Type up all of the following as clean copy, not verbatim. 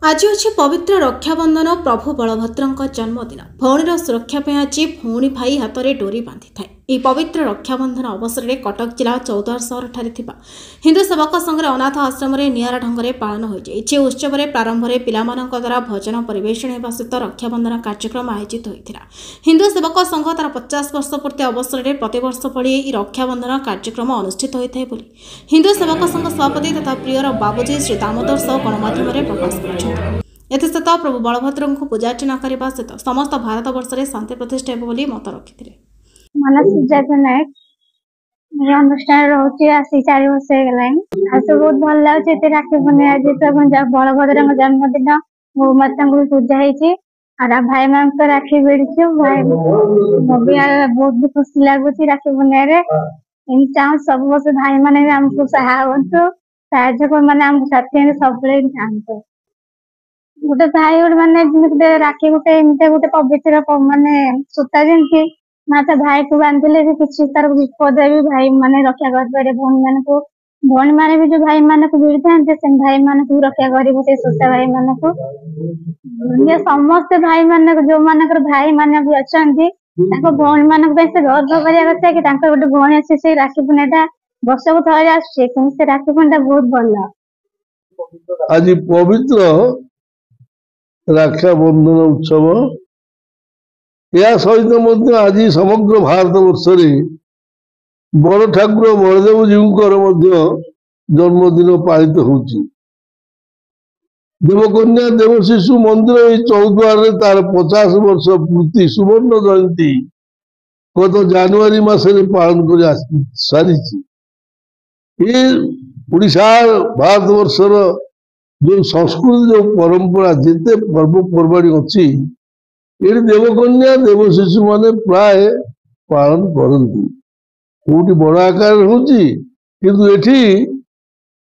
आज अच्छी पवित्र रक्षाबंधन प्रभु बलभद्र जन्मदिन भौणीर सुरक्षा आज भौणी भाई हाथ में डोरी बांधि थाए। यह पवित्र रक्षाबंधन अवसर में कटक जिला चौद्वार सहर हिंदू सेवक संघ अनाथ आश्रम निरा ढंग से पालन हो उत्सव प्रारंभ में पिलामानक द्वारा भजन परिवेषण होगा सहित रक्षाबंधन कार्यक्रम आयोजित होता। हिंदू सेवक संघ तार 50 वर्ष पूर्ति अवसर में प्रतिवर्ष भली रक्षाबंधन कार्यक्रम अनुष्ठित होता है हिंदू सेवक संघ सभापति तथा प्रियर बाबूजी श्री दामोदर साहु गणमाध्यम प्रकाश कर एसत प्रभु बलभद्र को पूजार्चना करने सहित समस्त भारत वर्ष में शांति प्रतिष्ठा होगी मत रखी। मनोज सुजाता नायक अनुष्ठान रोचे आसी 4 वर्ष हो बहुत भल लगे राखी पूर्णिमा जेहतु बलभद्र जन्मदिन गौ माता पूजा होता भाई मान तो राखी भिड़ू भाई बहुत भी खुशी लगुच राखी पूर्णिमा एम चाहूँ सब वर्ष भाई मैंने भी आमको सहायता मैंने साथी सब चाहते गोटे भाई गोटे राखी गोटे पवित्र माने सूता जमी माता भाई को बांधिले भी किसी तार विपद भी भाई माने रक्षा कर भौणी मैंने भी जो भाई मान को भिड़ी था से भाई मान को रक्षा कर सूता भाई मान को समस्त भाई मान जो मान भाई मान भी अच्छा भौणी मान गर्व करने कथा कि गोटे भौणी अच्छे से राखी पूर्णिमा वर्ष को थोड़े आसे राखी पूर्णिमा बहुत भल आज पवित्र रक्षाबंधन उत्सव या सहित आज समग्र भारत वर्ष बड़ ठाकुर बलदेव जी जन्मदिन पालित होची। देवकन्या देवशिशु मंदिर चौद्वार तार 50 वर्ष पूर्ति सुवर्ण जयंती गत जानुआरी मासरे पालन कर सारी ओडिशा भारत वर्षर जो संस्कृति जो परंपरा जिते पर्वपर्वाणी अच्छी ये देवकन्या देवशिशु माने प्राय पालन करती कौटी बड़ आकार होती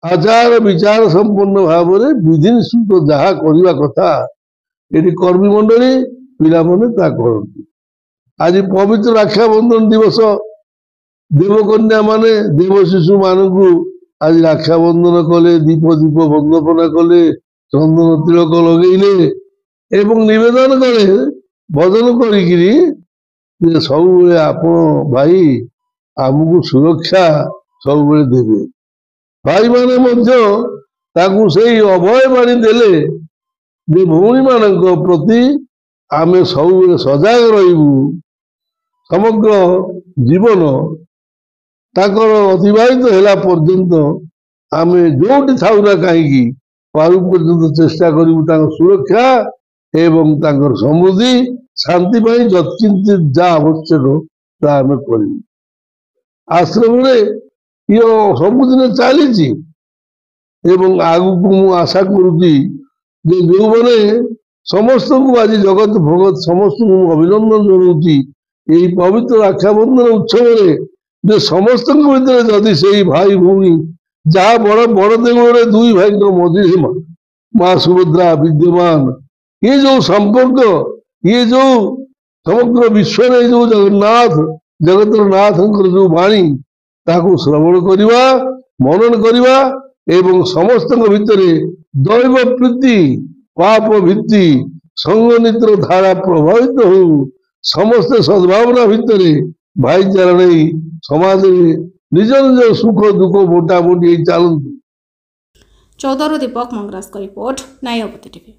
आचार विचार संपन्न भाव में विधिनिषिद्ध जहाँ करने कथा ये कर्मी मंडली पिला माने ता करती। आज पवित्र रक्षाबंधन दिवस देवकन्या माने देवशिशु मानू आज रक्षाबंधन कले दीप दीप बंदपना कले चंदन तिलक लगेले एवं निवेदन कले भजन कर सब आप भाई आमको सुरक्षा सब देवे भाई माने से अभय बाणी देले जे भौणी मान प्रति आमे सब सजग रही समग्र जीवन ताकर अतिबाहित है पर्यंत आमे जोटी थाउना कहीं पारु पर्यंत चेष्टा करूँ सुरक्षा एवं समृद्धि शांति यत्किंचित जा आवश्यक तामें कर आश्रम ये सबुदिन चली आगु मु आशा करुच्ची जो मैंने समस्त को आज जगत भगत समस्त को अभिनंदन जनाऊँगी यही पवित्र रक्षाबंधन उत्सव जो समस्त भीतर जदि से भाई भौणी जहाँ बड़ बड़ देवल दुई भाई मझे माँ सुभद्रा विद्यमान ये जो संपर्क ये जो समग्र विश्व में जो जगन्नाथ जगतर नाथ जो वाणी ताकू श्रवण करवा मनन करवा एवं समस्त भितर दैव प्रीति पाप भित्ति संगनित्र धारा प्रभावित हो समस्त सद्भावना भितर भाईचारा नहीं समाज निज निज सुख दुख मोटा मोटी चलती। चौधरी दीपक मंगराज का रिपोर्ट, न्यायपति टीवी।